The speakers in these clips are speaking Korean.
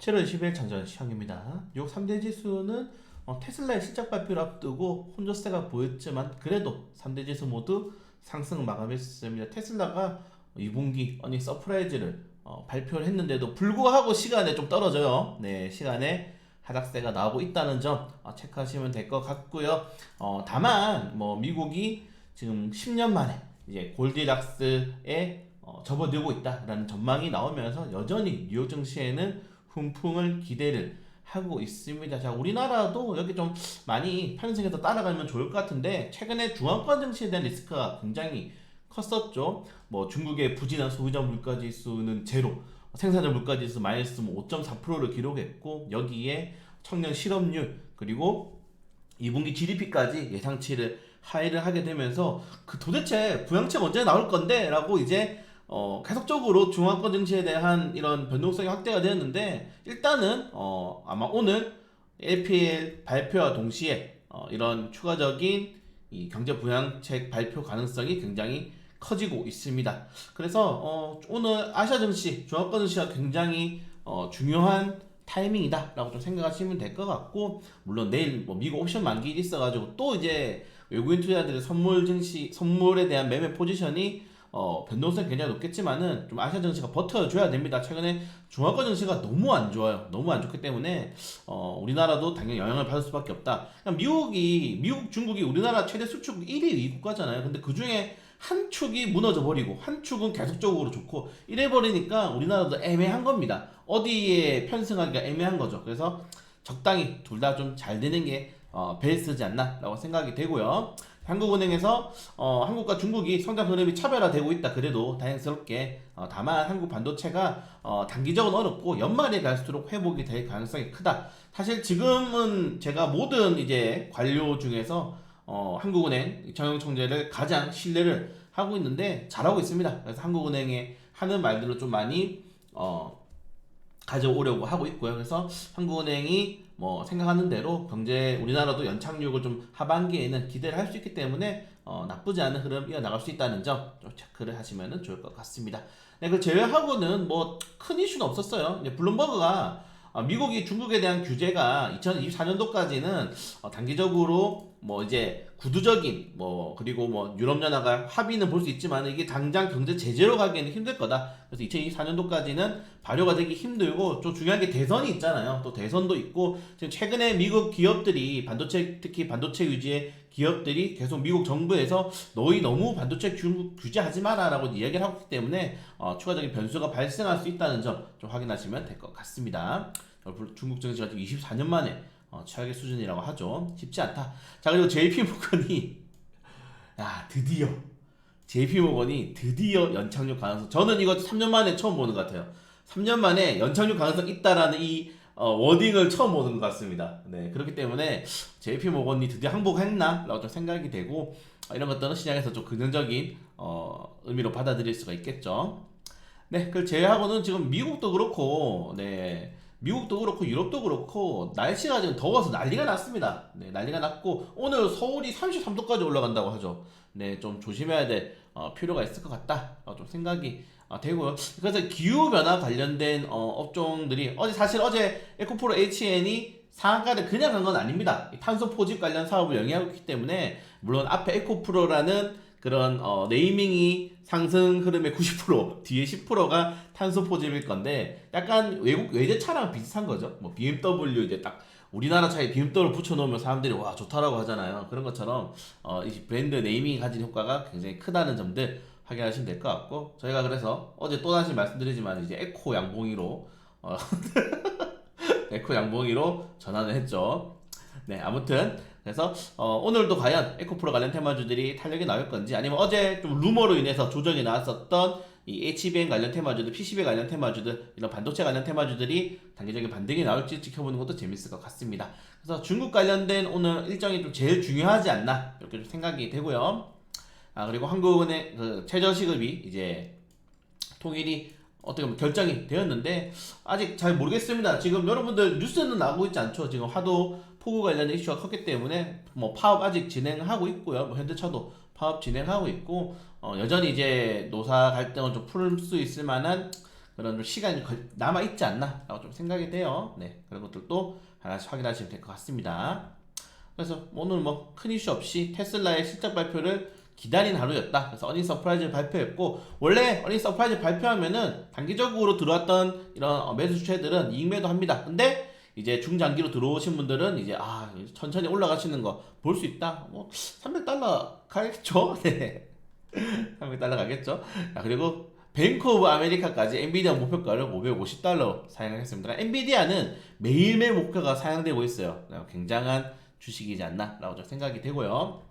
7월 20일 장전 시황입니다. 뉴욕 3대 지수는 테슬라의 실적 발표를 앞두고 혼조세가 보였지만 그래도 3대 지수 모두 상승 마감했습니다. 테슬라가 2분기 어닝 서프라이즈를 발표를 했는데도 불구하고 시간에 좀 떨어져요. 네, 시간에 하락세가 나오고 있다는 점 체크하시면 될 것 같고요. 다만 미국이 지금 10년 만에 이제 골디락스에 접어들고 있다라는 전망이 나오면서 여전히 뉴욕 증시에는 훈풍을 기대를 하고 있습니다. 자, 우리나라도 여기 좀 많이 편승해서 따라가면 좋을 것 같은데 최근에 중앙권 증시에 대한 리스크가 굉장히 컸었죠. 중국의 부진한 소비자 물가지수는 제로, 생산자 물가지수 마이너스 5.4%를 기록했고 여기에 청년 실업률 그리고 2분기 GDP까지 예상치를 하회를 하게 되면서 그 도대체 부양책 언제 나올 건데? 라고 이제 계속적으로 중앙권 증시에 대한 이런 변동성이 확대가 되었는데 일단은 아마 오늘 LPL 발표와 동시에 이런 추가적인 이 경제 부양책 발표 가능성이 굉장히 커지고 있습니다. 그래서 오늘 아시아 증시, 중앙권 증시가 굉장히 중요한 타이밍이다라고 좀 생각하시면 될 것 같고 물론 내일 미국 옵션 만기일이 있어가지고 또 이제 외국인 투자자들의 선물에 대한 매매 포지션이 변동성이 굉장히 높겠지만은 좀 아시아 증시가 버텨줘야 됩니다. 최근에 중화권 증시가 너무 안 좋아요. 너무 안 좋기 때문에 우리나라도 당연히 영향을 받을 수밖에 없다. 그냥 미국, 중국이 우리나라 최대 수출 1위 국가잖아요. 근데 그 중에 한 축이 무너져 버리고 한 축은 계속적으로 좋고 이래 버리니까 우리나라도 애매한 겁니다. 어디에 편승하기가 애매한 거죠. 그래서 적당히 둘 다 좀 잘 되는 게 베스트지 않나라고 생각이 되고요. 한국은행에서 한국과 중국이 성장 흐름이 차별화되고 있다. 그래도 다행스럽게 다만 한국 반도체가 단기적으로 어렵고 연말에 갈수록 회복이 될 가능성이 크다. 사실 지금은 제가 모든 이제 관료 중에서 한국은행 정영총재를 가장 신뢰를 하고 있는데 잘하고 있습니다. 그래서 한국은행에 하는 말들을 좀 많이 가져오려고 하고 있고요. 그래서 한국은행이 생각하는 대로 경제 우리나라도 연착륙을 좀 하반기에는 기대를 할 수 있기 때문에 나쁘지 않은 흐름 이어나갈 수 있다는 점 좀 체크를 하시면 좋을 것 같습니다. 네, 그 제외하고는 큰 이슈는 없었어요. 이제 블룸버그가 미국이 중국에 대한 규제가 2024년도까지는 단기적으로 이제 구두적인 그리고 유럽연합과 합의는 볼 수 있지만 이게 당장 경제 제재로 가기에는 힘들 거다. 그래서 2024년도까지는 발효가 되기 힘들고 좀 중요한 게 대선이 있잖아요. 또 대선도 있고 지금 최근에 미국 기업들이 특히 반도체 위주의 기업들이 계속 미국 정부에서 너희 너무 반도체 규제하지 마라라고 이야기를 하고 있기 때문에 추가적인 변수가 발생할 수 있다는 점 좀 확인하시면 될 것 같습니다. 중국 증시가 지금 24년 만에 최악의 수준이라고 하죠. 쉽지 않다. 자, 그리고 JP모건이 드디어 JP모건이 드디어 연착륙 가능성, 저는 이거 3년 만에 처음 보는 것 같아요. 3년 만에 연착륙 가능성 있다라는 이 워딩을 처음 보는 것 같습니다. 네, 그렇기 때문에 JP모건이 드디어 항복했나? 라고 좀 생각이 되고 이런 것들은 시장에서 좀 긍정적인 의미로 받아들일 수가 있겠죠. 네, 그걸 제외하고는 지금 미국도 그렇고, 네, 미국도 그렇고, 유럽도 그렇고, 날씨가 지금 더워서 난리가 났습니다. 네, 난리가 났고, 오늘 서울이 33도까지 올라간다고 하죠. 네, 좀 조심해야 될 필요가 있을 것 같다. 좀 생각이 되고요. 그래서 기후변화 관련된 업종들이, 사실 어제 에코프로 HN이 상한가를 그냥 간 건 아닙니다. 탄소 포집 관련 사업을 영위하고 있기 때문에, 물론 앞에 에코프로라는 그런 네이밍이 상승 흐름의 90% 뒤에 10%가 탄소 포집일 건데 약간 외국 외제차랑 비슷한 거죠. BMW 이제 딱 우리나라 차에 BMW 붙여놓으면 사람들이 와 좋다라고 하잖아요. 그런 것처럼 이 브랜드 네이밍이 가진 효과가 굉장히 크다는 점들 확인하시면 될 것 같고 저희가 그래서 어제 또다시 말씀드리지만 이제 에코 양봉이로 에코 양봉이로 전환을 했죠. 네, 아무튼 그래서 오늘도 과연 에코프로 관련 테마주들이 탄력이 나올 건지 아니면 어제 좀 루머로 인해서 조정이 나왔었던 이 HBM 관련 테마주들, PCB 관련 테마주들, 이런 반도체 관련 테마주들이 단기적인 반등이 나올지 지켜보는 것도 재밌을 것 같습니다. 그래서 중국 관련된 오늘 일정이 좀 제일 중요하지 않나 이렇게 좀 생각이 되고요. 그리고 한국은행 그 최저시급이 이제 통일이 어떻게 보면 결정이 되었는데 아직 잘 모르겠습니다. 지금 여러분들 뉴스는 나오고 있지 않죠. 지금 하도 폭우 관련된 이슈가 컸기 때문에 파업 아직 진행하고 있고요. 현대차도 파업 진행하고 있고 여전히 이제 노사 갈등을 좀 풀 수 있을 만한 그런 좀 시간이 남아 있지 않나라고 좀 생각이 돼요. 네, 그런 것들도 하나씩 확인하시면 될 것 같습니다. 그래서 오늘 뭐 큰 이슈 없이 테슬라의 실적 발표를 기다린 하루였다. 그래서 어닝 서프라이즈를 발표했고, 원래 어닝 서프라이즈 발표하면은 단기적으로 들어왔던 이런 매수 주체들은 이익 매도합니다. 근데 이제 중장기로 들어오신 분들은 이제 천천히 올라가시는 거 볼 수 있다. 뭐 $300 가겠죠? 네. $300 가겠죠? 그리고 뱅크 오브 아메리카까지 엔비디아 목표가를 $550 상향했습니다. 엔비디아는 매일매일 목표가 상향되고 있어요. 굉장한 주식이지 않나 라고 생각이 되고요.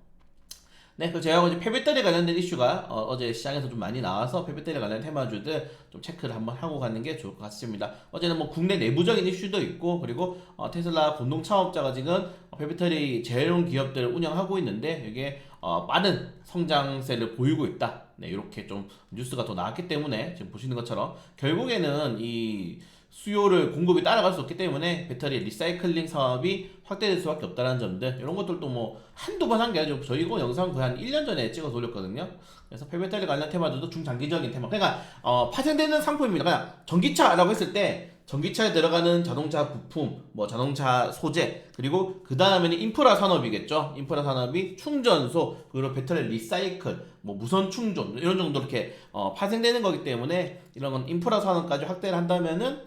네, 그 제가 이제 폐배터리 관련된 이슈가 어제 시장에서 좀 많이 나와서 폐배터리 관련 테마주들 좀 체크를 한번 하고 가는 게 좋을 것 같습니다. 어제는 뭐 국내 내부적인 이슈도 있고, 그리고 테슬라 공동 창업자가 지금 폐배터리 제품 기업들을 운영하고 있는데 이게 빠른 성장세를 보이고 있다. 네, 이렇게 좀 뉴스가 더 나왔기 때문에 지금 보시는 것처럼 결국에는 이 수요를 공급이 따라갈 수 없기 때문에 배터리 리사이클링 사업이 확대될 수밖에 없다는 점들, 이런 것들도 뭐 한두 번 한 게 아니죠. 저희 이거 영상 거의 한 1년 전에 찍어서 올렸거든요. 그래서 폐배터리 관련 테마들도 중장기적인 테마, 그러니까 파생되는 상품입니다. 그냥 전기차라고 했을 때 전기차에 들어가는 자동차 부품, 뭐 자동차 소재, 그리고 그 다음에는 인프라 산업이겠죠. 인프라 산업이 충전소, 그리고 배터리 리사이클, 뭐 무선 충전 이런 정도 이렇게 파생되는 거기 때문에 이런 건 인프라 산업까지 확대를 한다면은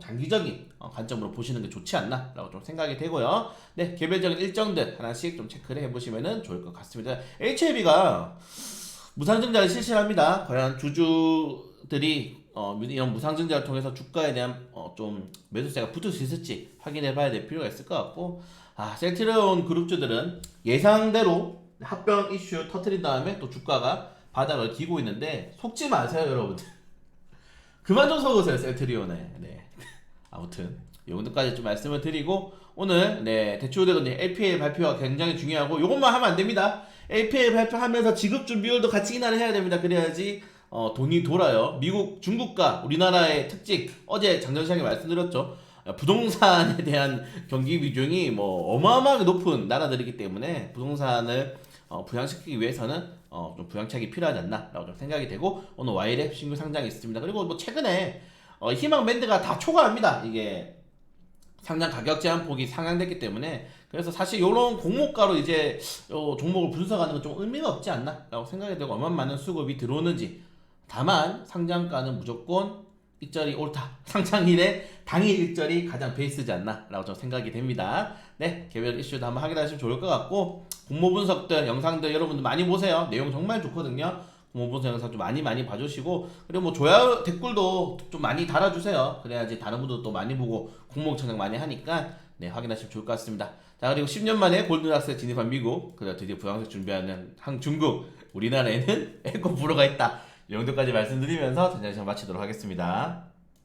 장기적인 관점으로 보시는 게 좋지 않나라고 좀 생각이 되고요. 네, 개별적인 일정들 하나씩 좀 체크를 해보시면 좋을 것 같습니다. HLB가 무상증자를 실시합니다. 과연 주주들이 이런 무상증자를 통해서 주가에 대한 좀 매수세가 붙을 수 있을지 확인해봐야 될 필요가 있을 것 같고, 셀트리온 그룹주들은 예상대로 합병 이슈 터트린 다음에 또 주가가 바닥을 기고 있는데 속지 마세요, 여러분들. 그만 좀 속으세요, 셀트리온에. 네. 아무튼 이 정도까지 좀 말씀을 드리고, 오늘 대출대금 LPA 발표가 굉장히 중요하고, 이것만 하면 안 됩니다. LPA 발표하면서 지급 준비율도 같이 인하를 해야 됩니다. 그래야지 돈이 돌아요. 미국, 중국과 우리나라의 특징, 어제 장전시장에 말씀드렸죠. 부동산에 대한 경기 비중이 뭐 어마어마하게 높은 나라들이기 때문에 부동산을 부양시키기 위해서는 좀 부양책이 필요하지 않나라고 좀 생각이 되고, 오늘 와이랩 신규 상장이 있습니다. 그리고 뭐 최근에 희망 밴드가 다 초과합니다. 이게 상장 가격 제한 폭이 상향됐기 때문에, 그래서 사실 이런 공모가로 이제 종목을 분석하는 건 좀 의미가 없지 않나라고 생각이 되고, 얼마나 많은 수급이 들어오는지. 다만 상장가는 무조건 일절이 옳다. 상장일에 당일 일절이 가장 베이스지 않나라고 좀 생각이 됩니다. 네, 개별 이슈도 한번 확인하시면 좋을 것 같고, 공모 분석들 영상들 여러분들 많이 보세요. 내용 정말 좋거든요. 공모 분석 영상 좀 많이 봐주시고, 그리고 뭐 좋아요 댓글도 좀 많이 달아주세요. 그래야지 다른 분들도 또 많이 보고 공모 청약 많이 하니까 확인하시면 좋을 것 같습니다. 자, 그리고 10년 만에 골든락스에 진입한 미국, 그리고 드디어 부양책 준비하는 중국, 우리나라에는 에코프로가 있다. 이 정도까지 말씀드리면서 전자시장 마치도록 하겠습니다.